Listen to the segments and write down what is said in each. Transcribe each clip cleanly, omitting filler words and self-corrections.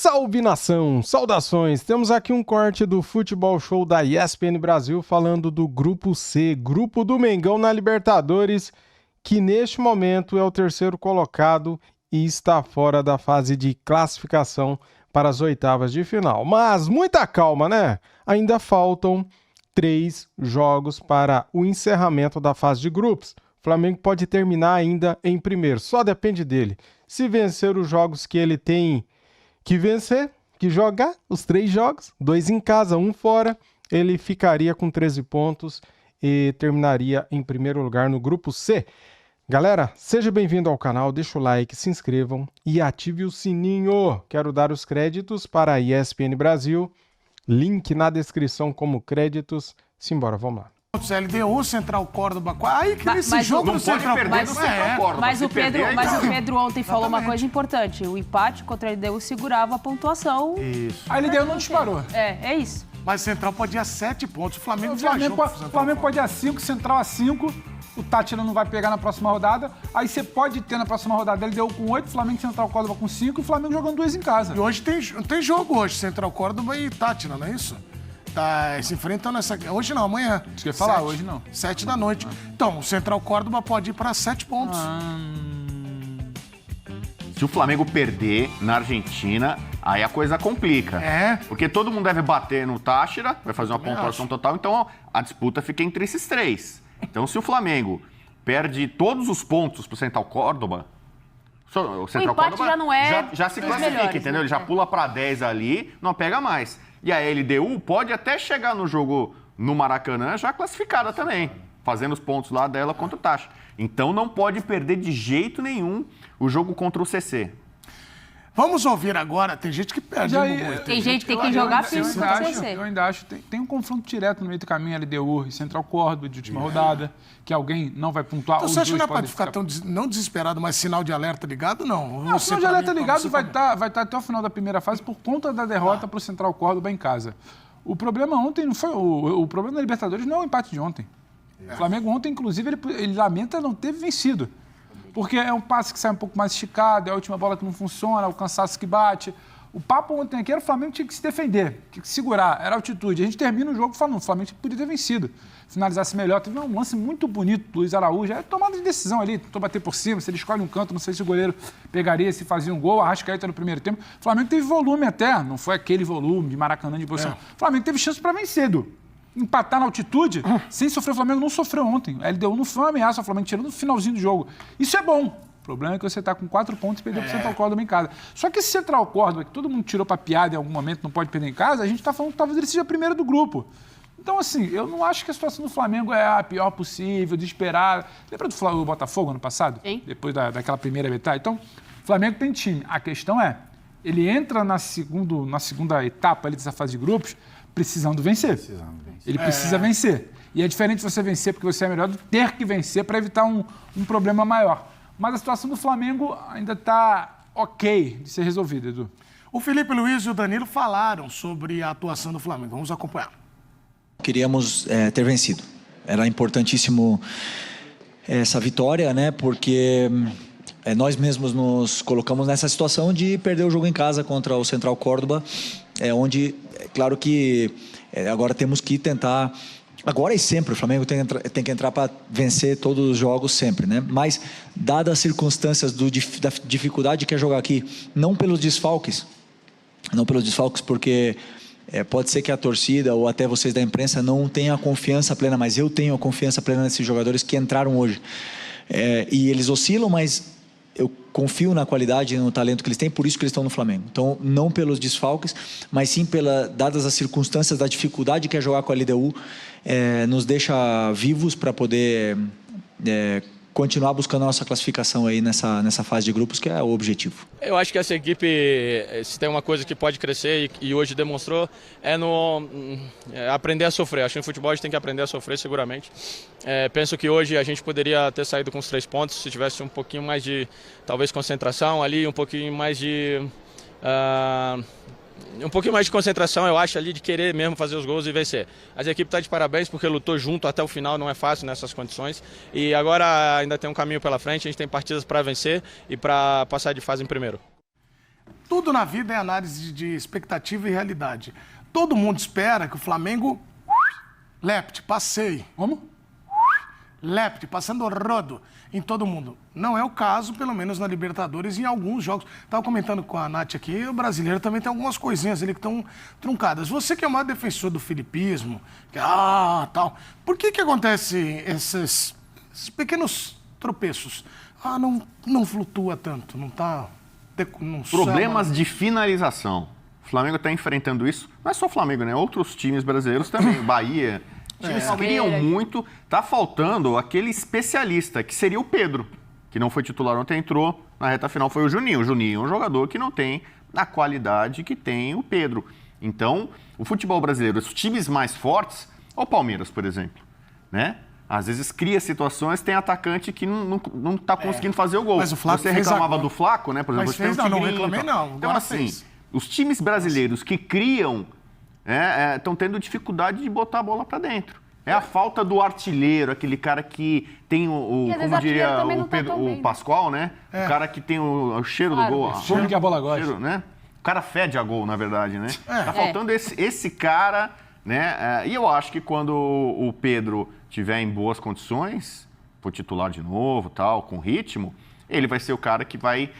Salve nação, saudações! Temos aqui um corte do Futebol Show da ESPN Brasil falando do Grupo C, Grupo do Mengão na Libertadores, que neste momento é o terceiro colocado e está fora da fase de classificação para as oitavas de final. Mas muita calma, né? Ainda faltam 3 jogos para o encerramento da fase de grupos. O Flamengo pode terminar ainda em primeiro, só depende dele. Se vencer os jogos que ele tem que vencer, que jogar, os 3 jogos, 2 em casa, 1 fora, ele ficaria com 13 pontos e terminaria em primeiro lugar no Grupo C. Galera, seja bem-vindo ao canal, deixa o like, se inscrevam e ative o sininho. Quero dar os créditos para a ESPN Brasil, link na descrição como créditos. Simbora, vamos lá. LDU, Central Córdoba, aí que nesse jogo não pode perder do Central Córdoba. Mas o Pedro ontem falou uma coisa importante. O empate contra a LDU segurava a pontuação. Isso. A LDU não disparou. É isso. Mas Central pode ir a 7 pontos. O Flamengo O Flamengo pode ir a 5, Central a 5. O Tátira não vai pegar na próxima rodada. Aí você pode ter na próxima rodada LDU com 8, Flamengo e Central Córdoba com 5 e o Flamengo jogando 2 em casa. E hoje tem jogo hoje, Central Córdoba e Tátira, não é isso? Tá se enfrentando essa... Hoje não, amanhã. Isso que eu ia falar, hoje não. 7 da noite. Então, o Central Córdoba pode ir para 7 pontos. Se o Flamengo perder na Argentina, aí a coisa complica. Porque todo mundo deve bater no Táchira, vai fazer uma pontuação total, então a disputa fica entre esses 3. Então, se o Flamengo perde todos os pontos pro Central Córdoba, o Central Córdoba já não é já se classifica, melhores, entendeu? né? Ele já pula para 10 ali, não pega mais. E a LDU pode até chegar no jogo no Maracanã já classificada também, fazendo os pontos lá dela contra o Táchira. Então não pode perder de jeito nenhum o jogo contra o CC. Vamos ouvir agora, tem gente que perde. Tem gente que tem que jogar Eu ainda acho, tem um confronto direto no meio do caminho, LDU e Central Córdoba de última rodada, que alguém não vai pontuar. Então você acha que não é para ficar tão não desesperado, mas sinal de alerta ligado? Não. O sinal de alerta ligado vai estar até o final da primeira fase por conta da derrota para o Central Córdoba em casa. O problema ontem não foi... O problema da Libertadores não é o empate de ontem. O Flamengo ontem, inclusive, ele lamenta não ter vencido. Porque é um passe que sai um pouco mais esticado, é a última bola que não funciona, é o cansaço que bate. O papo ontem aqui era o Flamengo tinha que se defender, tinha que segurar, era altitude. A gente termina o jogo falando, o Flamengo podia ter vencido, finalizasse melhor. Teve um lance muito bonito do Luiz Araújo, é tomada de decisão ali, tentou bater por cima, se ele escolhe um canto, não sei se o goleiro pegaria, se fazia um gol, Arrascaeta no primeiro tempo. O Flamengo teve volume até, não foi aquele volume de Maracanã de posição. O Flamengo teve chance para vencer, Edu. Empatar na altitude, sem sofrer. O Flamengo não sofreu ontem. A LDU não foi uma ameaça ao Flamengo, tirando no finalzinho do jogo. Isso é bom. O problema é que você está com 4 pontos e perdeu para o Central Córdoba em casa. Só que esse Central Córdoba, que todo mundo tirou para piada em algum momento, não pode perder em casa, a gente está falando que talvez ele seja primeiro do grupo. Então, assim, eu não acho que a situação do Flamengo é a pior possível, de esperar. Lembra do Botafogo ano passado? Sim. Depois daquela primeira metade? Então, o Flamengo tem time. A questão é, ele entra na segunda etapa ali dessa fase de grupos precisando vencer. Ele precisa vencer. E é diferente você vencer porque você é melhor do que ter que vencer para evitar um problema maior. Mas a situação do Flamengo ainda está ok de ser resolvida, Edu. O Felipe Luiz e o Danilo falaram sobre a atuação do Flamengo. Vamos acompanhar. Queríamos ter vencido. Era importantíssimo essa vitória, né? Porque nós mesmos nos colocamos nessa situação de perder o jogo em casa contra o Central Córdoba, onde, claro que agora temos que tentar... Agora e sempre, o Flamengo tem que entrar para vencer todos os jogos sempre, né? Mas, dadas as circunstâncias da dificuldade que é jogar aqui, não pelos desfalques, porque pode ser que a torcida ou até vocês da imprensa não tenham a confiança plena, mas eu tenho a confiança plena nesses jogadores que entraram hoje. E eles oscilam, mas eu confio na qualidade e no talento que eles têm, por isso que eles estão no Flamengo. Então, não pelos desfalques, mas sim dadas as circunstâncias da dificuldade que é jogar com a LDU, nos deixa vivos para poder continuar buscando a nossa classificação aí nessa fase de grupos, que é o objetivo. Eu acho que essa equipe, se tem uma coisa que pode crescer e hoje demonstrou, é aprender a sofrer. Acho que no futebol a gente tem que aprender a sofrer seguramente. Penso que hoje a gente poderia ter saído com os 3 pontos se tivesse um pouquinho mais de, talvez, concentração ali, um pouquinho mais de... um pouquinho mais de concentração, eu acho, ali de querer mesmo fazer os gols e vencer. Mas a equipe está de parabéns porque lutou junto até o final, não é fácil nessas condições. E agora ainda tem um caminho pela frente, a gente tem partidas para vencer e para passar de fase em primeiro. Tudo na vida é análise de expectativa e realidade. Todo mundo espera que o Flamengo lepte, passeie. Como? Lepte, passando rodo em todo mundo. Não é o caso, pelo menos na Libertadores e em alguns jogos. Estava comentando com a Nath aqui, o brasileiro também tem algumas coisinhas ali que estão truncadas. Você que é o maior defensor do filipismo, que tal. Por que acontece esses pequenos tropeços? Não flutua tanto, não está... Problemas de finalização. O Flamengo está enfrentando isso. Não é só o Flamengo, né? Outros times brasileiros também. Bahia... Times queriam muito, tá faltando aquele especialista, que seria o Pedro, que não foi titular ontem, entrou na reta final, foi o Juninho. O Juninho é um jogador que não tem a qualidade que tem o Pedro. Então, o futebol brasileiro, os times mais fortes, o Palmeiras, por exemplo, né? Às vezes cria situações, tem atacante que não tá conseguindo fazer o gol. Mas o Flaco Você reclamava do Flaco, né? Por exemplo, você tem um não reclamei não. Então, assim, os times brasileiros que criam estão tendo dificuldade de botar a bola para dentro. É a falta do artilheiro, aquele cara que tem como diria o Pascoal, né? O cara que tem o cheiro do gol. Como que a bola gosta. Cheiro, né? O cara fede a gol, na verdade, né? Tá faltando esse cara, né? E eu acho que quando o Pedro tiver em boas condições, for titular de novo, tal, com ritmo, ele vai ser o cara que vai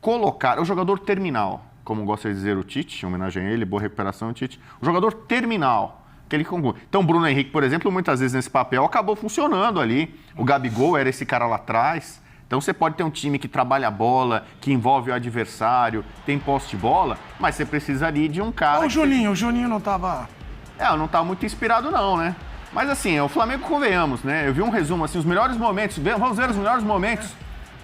colocar, o jogador terminal, como gosta de dizer o Tite, em homenagem a ele, boa recuperação, Tite. O jogador terminal, aquele que conclui. Então, o Bruno Henrique, por exemplo, muitas vezes nesse papel acabou funcionando ali. O Gabigol era esse cara lá atrás. Então, você pode ter um time que trabalha a bola, que envolve o adversário, tem posse de bola, mas você precisaria de um cara... O Juninho não estava... não tá muito inspirado não, né? Mas assim, o Flamengo, convenhamos, né? Eu vi um resumo, assim, os melhores momentos, vamos ver os melhores momentos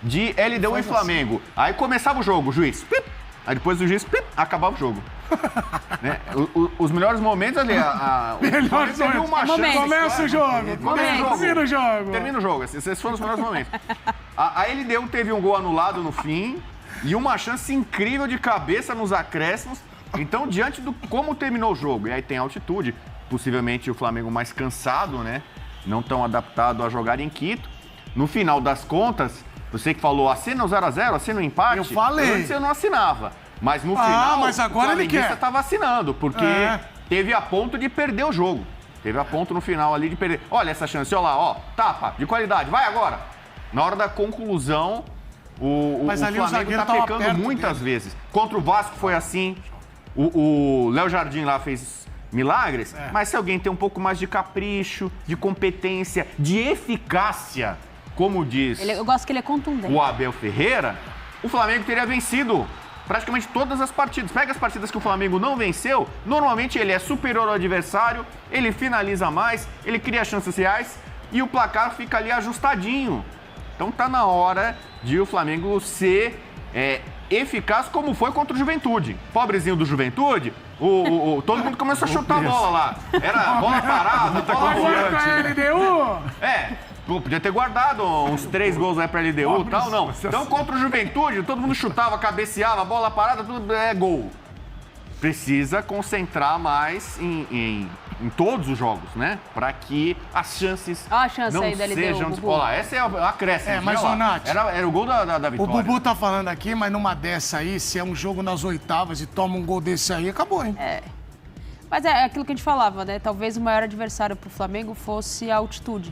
de LDU e Flamengo. Aí começava o jogo, o juiz... Pip, aí depois do juiz, acabava o jogo. Né? Os melhores momentos ali, melhores teve uma chance. Começa o jogo. Termina o jogo. Esses foram os melhores momentos. A LDU teve um gol anulado no fim e uma chance incrível de cabeça nos acréscimos. Então, diante do como terminou o jogo, e aí tem altitude, possivelmente o Flamengo mais cansado, né? Não tão adaptado a jogar em Quito. No final das contas, você que falou, assina o 0x0, assina o empate. Eu falei. Antes eu não assinava. Mas no final, mas agora o flamenguista estava assinando, porque teve a ponto de perder o jogo. Teve a ponto no final ali de perder. Olha essa chance, olha lá, ó, tapa, de qualidade, vai agora. Na hora da conclusão, o Flamengo tá pecando muitas vezes. Contra o Vasco foi assim, o Léo Jardim lá fez milagres, mas se alguém tem um pouco mais de capricho, de competência, de eficácia, como diz eu gosto que ele é contundente. O Abel Ferreira, o Flamengo teria vencido praticamente todas as partidas. Pega as partidas que o Flamengo não venceu, normalmente ele é superior ao adversário, ele finaliza mais, ele cria chances reais e o placar fica ali ajustadinho. Então tá na hora de o Flamengo ser eficaz como foi contra o Juventude. Pobrezinho do Juventude, todo mundo começou a chutar a bola lá. Era bola parada, bola volante. Podia ter guardado uns 3 gols aí pra LDU e tal, não. Então, contra o Juventude, todo mundo chutava, cabeceava, bola parada, tudo é gol. Precisa concentrar mais em todos os jogos, né? Pra que as chances não aí da LDU, sejam... Olha lá, essa é a acréscimo. Mas o Nath... Era o gol da vitória. O Bubu tá falando aqui, mas numa dessa aí, se é um jogo nas oitavas e toma um gol desse aí, acabou, hein? Mas é aquilo que a gente falava, né? Talvez o maior adversário pro Flamengo fosse a altitude.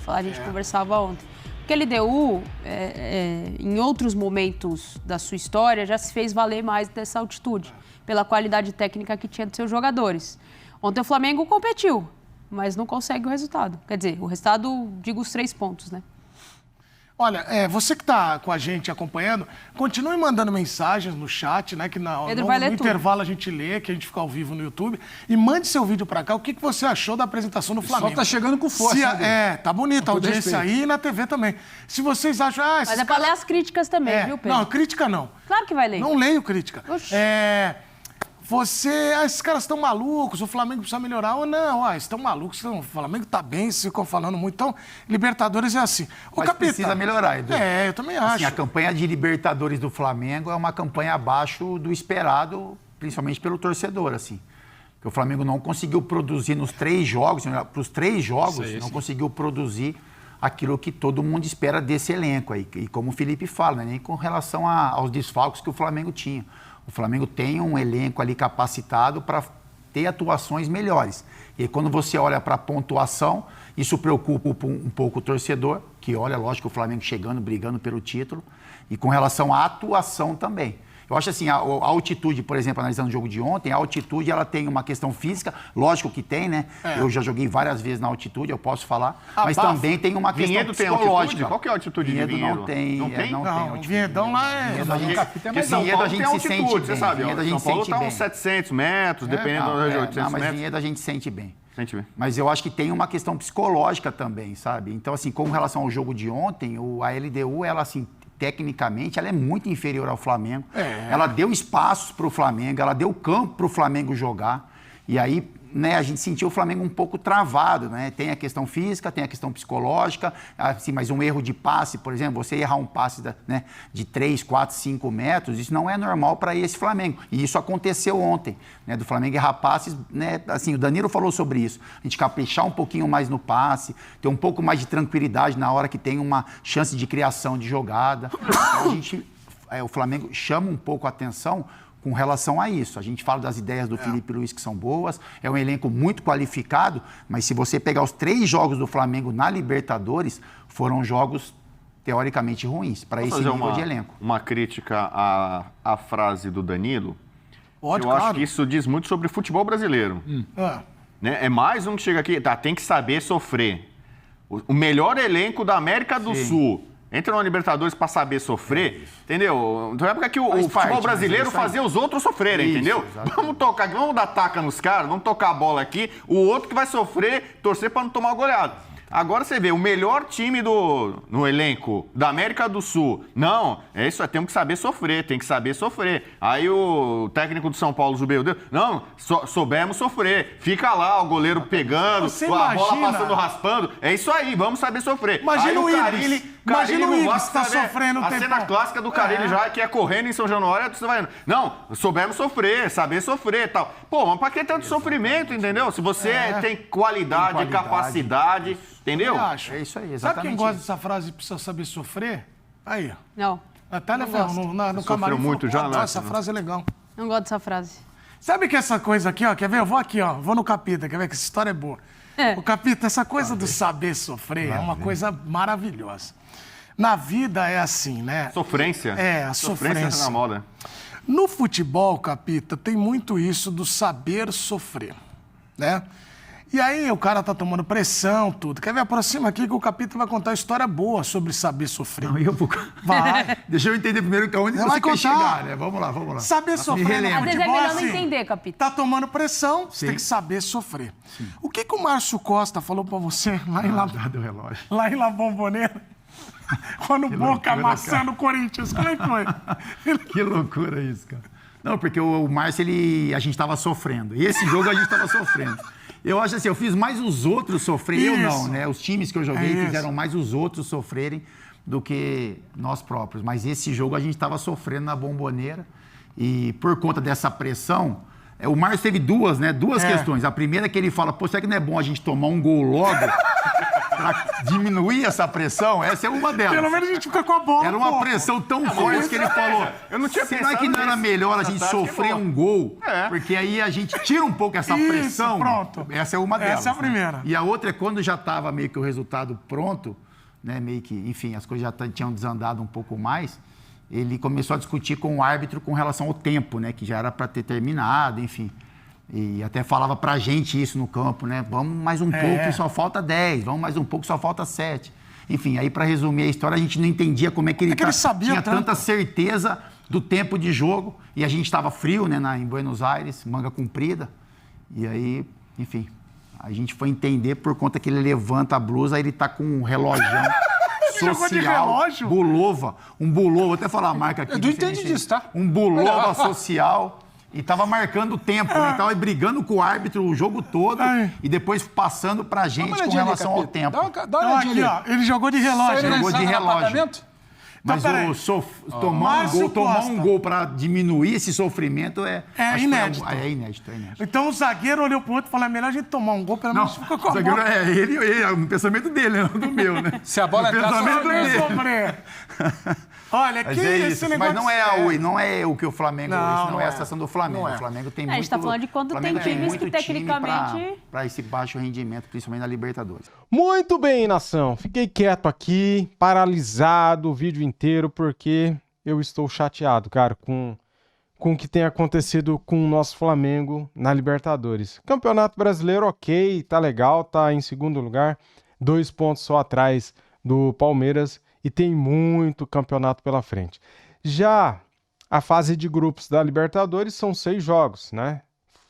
A gente conversava ontem. Porque a LDU, em outros momentos da sua história, já se fez valer mais dessa altitude, pela qualidade técnica que tinha de seus jogadores. Ontem o Flamengo competiu, mas não consegue o resultado. Quer dizer, o resultado, digo, os 3 pontos, né? Olha, você que está com a gente acompanhando, continue mandando mensagens no chat, né? Que no intervalo a gente lê, que a gente fica ao vivo no YouTube. E mande seu vídeo para cá. O que você achou da apresentação do Flamengo? Só tá chegando com força. Tá bonita a audiência aí e na TV também. Se vocês acham... Mas é para ler as críticas também, viu, Pedro? Não, crítica não. Claro que vai ler. Não leio crítica. Esses caras estão malucos, o Flamengo precisa melhorar ou não? Estão malucos, o Flamengo tá bem, vocês ficam falando muito. Então, Libertadores é assim. Mas precisa melhorar, Edu. Eu também acho. Assim, a campanha de Libertadores do Flamengo é uma campanha abaixo do esperado, principalmente pelo torcedor, assim. Que o Flamengo não conseguiu produzir nos 3 jogos, para os 3 jogos, não conseguiu produzir aquilo que todo mundo espera desse elenco aí. E como o Felipe fala, nem com relação aos desfalques que o Flamengo tinha. O Flamengo tem um elenco ali capacitado para ter atuações melhores. E aí, quando você olha para a pontuação, isso preocupa um pouco o torcedor, que olha, lógico, o Flamengo chegando, brigando pelo título, e com relação à atuação também. Eu acho assim, a altitude, por exemplo, analisando o jogo de ontem, a altitude ela tem uma questão física, lógico que tem, né? Eu já joguei várias vezes na altitude, eu posso falar, mas também tem uma questão Vinhedo psicológica. Tem Qual que é a altitude de Vinhedo? Não tem. Não tem? Não, o Vinhedão lá é... Porque São Paulo tem altitude, você sabe. São Paulo está uns 700 metros, dependendo da região, 800 mas metros. Vinhedo a gente sente bem. Sente bem. Mas eu acho que tem uma questão psicológica também, sabe? Então, assim, com relação ao jogo de ontem, a LDU, ela, assim, tecnicamente, ela é muito inferior ao Flamengo. Ela deu espaços para o Flamengo, ela deu campo para o Flamengo jogar. E aí, né, a gente sentiu o Flamengo um pouco travado, né? Tem a questão física, tem a questão psicológica, assim, mas um erro de passe, por exemplo, você errar um passe né, de 3, 4, 5 metros, isso não é normal para esse Flamengo. E isso aconteceu ontem, né, do Flamengo errar passes, né, assim, o Danilo falou sobre isso. A gente caprichar um pouquinho mais no passe, ter um pouco mais de tranquilidade na hora que tem uma chance de criação de jogada. Então, o Flamengo chama um pouco a atenção com relação a isso. A gente fala das ideias do Felipe Luiz que são boas, é um elenco muito qualificado, mas se você pegar os 3 jogos do Flamengo na Libertadores, foram jogos teoricamente ruins para esse nível de elenco. Uma crítica à frase do Danilo. Pode, eu acho que isso diz muito sobre o futebol brasileiro. Né? É mais um que chega aqui, tem que saber sofrer. O melhor elenco da América do Sul entra no Libertadores para saber sofrer, entendeu? Então é época que o futebol brasileiro fazia os outros sofrerem, entendeu? Exatamente. Vamos dar taca nos caras, vamos tocar a bola aqui, o outro que vai sofrer, torcer para não tomar goleada. Agora você vê, o melhor time no elenco da América do Sul. Não, é isso, temos que saber sofrer, tem que saber sofrer. Aí o técnico do São Paulo, Zubeldio, não, soubemos sofrer. Fica lá, o goleiro pegando, a bola passando, raspando. É isso aí, vamos saber sofrer. Imagina o Carille Ibis está sofrendo o tempo. A cena clássica do Carille já, que é correndo em São Januário, você vai... Não, soubemos sofrer, saber sofrer e tal. Pô, mas pra que tanto sofrimento, entendeu? Se você tem qualidade, capacidade... Entendeu? É isso aí, exatamente. Sabe quem gosta dessa frase, precisa saber sofrer? Aí. Não. Até no camarim. Sofreu muito já, né? Essa frase é legal. Não gosto dessa frase. Sabe que essa coisa aqui, ó, quer ver? Eu vou aqui, ó, vou no Capita, quer ver que essa história é boa. O Capita, essa coisa do saber sofrer é uma coisa maravilhosa. Na vida é assim, né? Sofrência. A sofrência. Na moda. No futebol, Capita, tem muito isso do saber sofrer, né? E aí o cara tá tomando pressão, tudo. Quer ver? Aproxima aqui que o Capita vai contar história boa sobre saber sofrer. Não, eu vou... Vai. Deixa eu entender primeiro onde você quer chegar, né? Vamos lá. Saber sofrer no Às vezes é futebol melhor assim, não entender, Capita. Tá tomando pressão, você tem que saber sofrer. O que o Márcio Costa falou pra você lá em La Bombonera? Quando o Boca amassando o Corinthians, como é que foi? Que loucura isso, cara. Não, porque o Márcio, a gente tava sofrendo. E esse jogo a gente tava sofrendo. Eu acho assim, eu fiz mais os outros sofrerem, eu não, né? Os times que eu joguei fizeram mais os outros sofrerem do que nós próprios. Mas esse jogo a gente estava sofrendo na Bombonera e por conta dessa pressão, o Márcio teve duas questões. A primeira é que ele fala, pô, será que não é bom a gente tomar um gol logo para diminuir essa pressão? Essa é uma delas. Pelo menos a gente fica com a bola. Era uma pressão tão forte que ele falou, eu não tinha será que não era melhor a gente sofrer um gol? Porque aí a gente tira um pouco essa pressão. Pronto. Essa é uma delas. Essa é a primeira. Né? E a outra é quando já estava meio que o resultado pronto, né? Meio que, enfim, as coisas já tinham desandado um pouco mais. Ele começou a discutir com o árbitro com relação ao tempo, né? Que já era para ter terminado, enfim. E até falava pra gente isso no campo, né? Vamos mais um pouco, só falta 10. Vamos mais um pouco, só falta 7. Enfim, aí para resumir a história, a gente não entendia como é que ele tinha tanta certeza do tempo de jogo. E a gente estava frio, né? Em Buenos Aires, manga comprida. E aí, enfim, a gente foi entender por conta que ele levanta a blusa, aí ele tá com um relógio social, Bulova, vou até falar a marca aqui. Eu entendi disso, tá? Um Bulova social, e tava marcando o tempo, né? Tava brigando com o árbitro o jogo todo e depois passando pra gente com relação ao tempo. Dá uma olhadinha aqui, ó, ele jogou de relógio. Jogou de relógio. Mas tomar um gol para diminuir esse sofrimento é inédito. É inédito. Então o zagueiro olhou pro outro e falou, é melhor a gente tomar um gol, pelo menos fica com a bola. O zagueiro é o pensamento dele, não do meu, né? Se a bola entrar, sofrer. Olha, Mas que é esse isso. negócio... Mas não é o que o Flamengo... Não, isso não é a situação do Flamengo. Não é. O Flamengo tem A muito... gente tá falando de quando tem Flamengo times muito que tecnicamente... para esse baixo rendimento, principalmente na Libertadores. Muito bem, nação. Fiquei quieto aqui, paralisado o vídeo inteiro, porque eu estou chateado, cara, com o que tem acontecido com o nosso Flamengo na Libertadores. Campeonato Brasileiro, ok, tá legal, tá em segundo lugar, 2 pontos só atrás do Palmeiras e tem muito campeonato pela frente. Já a fase de grupos da Libertadores são 6 jogos, né?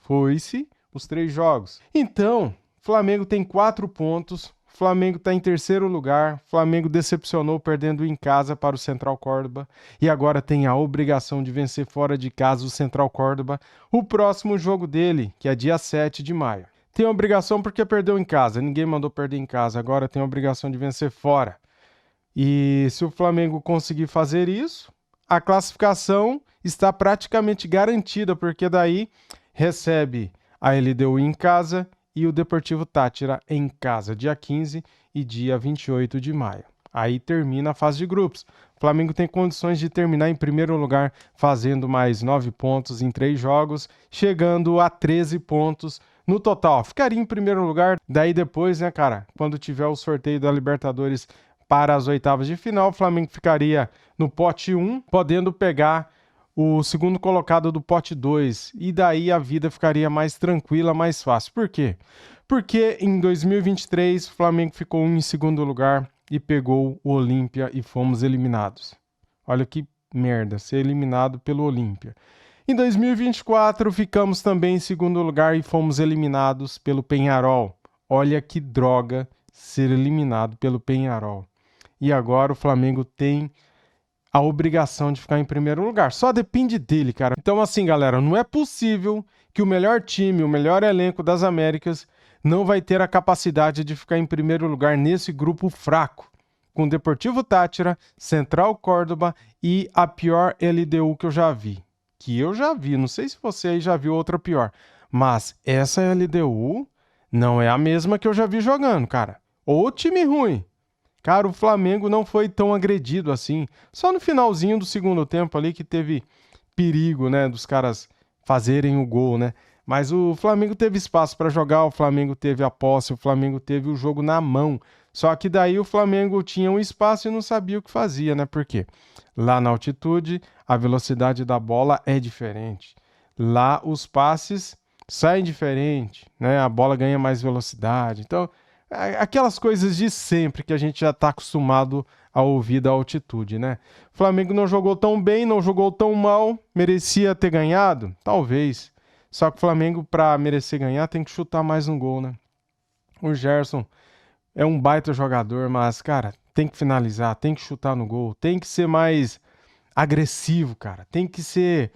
Foi-se os 3 jogos. Então, Flamengo tem 4 pontos, Flamengo está em terceiro lugar, Flamengo decepcionou perdendo em casa para o Central Córdoba e agora tem a obrigação de vencer fora de casa o Central Córdoba, o próximo jogo dele, que é dia 7 de maio. Tem a obrigação porque perdeu em casa, ninguém mandou perder em casa, agora tem a obrigação de vencer fora. E se o Flamengo conseguir fazer isso, a classificação está praticamente garantida, porque daí recebe a LDU em casa e o Deportivo Táchira em casa, dia 15 e dia 28 de maio. Aí termina a fase de grupos. O Flamengo tem condições de terminar em primeiro lugar, fazendo mais 9 pontos em 3 jogos, chegando a 13 pontos no total. Ficaria em primeiro lugar, daí depois, né, cara, quando tiver o sorteio da Libertadores para as oitavas de final, o Flamengo ficaria no pote 1, podendo pegar o segundo colocado do pote 2, e daí a vida ficaria mais tranquila, mais fácil. Por quê? Porque em 2023 o Flamengo ficou em segundo lugar e pegou o Olímpia e fomos eliminados. Olha que merda, ser eliminado pelo Olímpia. Em 2024 ficamos também em segundo lugar e fomos eliminados pelo Peñarol. Olha que droga ser eliminado pelo Peñarol. E agora o Flamengo tem a obrigação de ficar em primeiro lugar. Só depende dele, cara. Então, assim, galera, não é possível que o melhor time, o melhor elenco das Américas não vai ter a capacidade de ficar em primeiro lugar nesse grupo fraco, com Deportivo Táchira, Central Córdoba e a pior LDU que eu já vi. Não sei se você aí já viu outra pior, mas essa LDU não é a mesma que eu já vi jogando, cara. Ou time ruim. Cara, o Flamengo não foi tão agredido assim. Só no finalzinho do segundo tempo ali que teve perigo, né, dos caras fazerem o gol, né? Mas o Flamengo teve espaço para jogar, o Flamengo teve a posse, o Flamengo teve o jogo na mão. Só que daí o Flamengo tinha um espaço e não sabia o que fazia, né? Por quê? Lá na altitude, a velocidade da bola é diferente. Lá os passes saem diferente, né? A bola ganha mais velocidade. Então, aquelas coisas de sempre que a gente já está acostumado a ouvir da altitude, né? O Flamengo não jogou tão bem, não jogou tão mal, merecia ter ganhado? Talvez. Só que o Flamengo, para merecer ganhar, tem que chutar mais um gol, né? O Gerson é um baita jogador, mas, cara, tem que finalizar, tem que chutar no gol, tem que ser mais agressivo, cara, tem que ser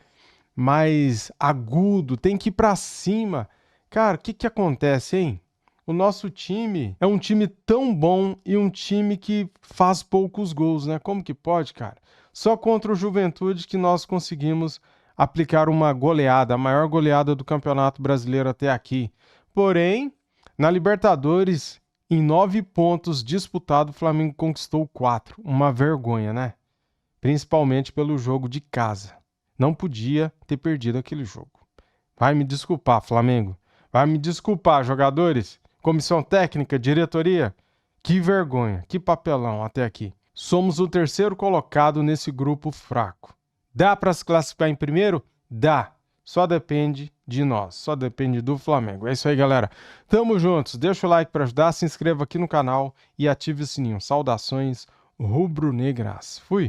mais agudo, tem que ir para cima. Cara, o que acontece, hein? O nosso time é um time tão bom e um time que faz poucos gols, né? Como que pode, cara? Só contra o Juventude que nós conseguimos aplicar uma goleada, a maior goleada do Campeonato Brasileiro até aqui. Porém, na Libertadores, em 9 pontos disputados, o Flamengo conquistou 4. Uma vergonha, né? Principalmente pelo jogo de casa. Não podia ter perdido aquele jogo. Vai me desculpar, Flamengo. Vai me desculpar, jogadores. Comissão técnica, diretoria, que vergonha, que papelão até aqui. Somos o terceiro colocado nesse grupo fraco. Dá para se classificar em primeiro? Dá. Só depende de nós, só depende do Flamengo. É isso aí, galera. Tamo juntos. Deixa o like para ajudar, se inscreva aqui no canal e ative o sininho. Saudações rubro-negras. Fui.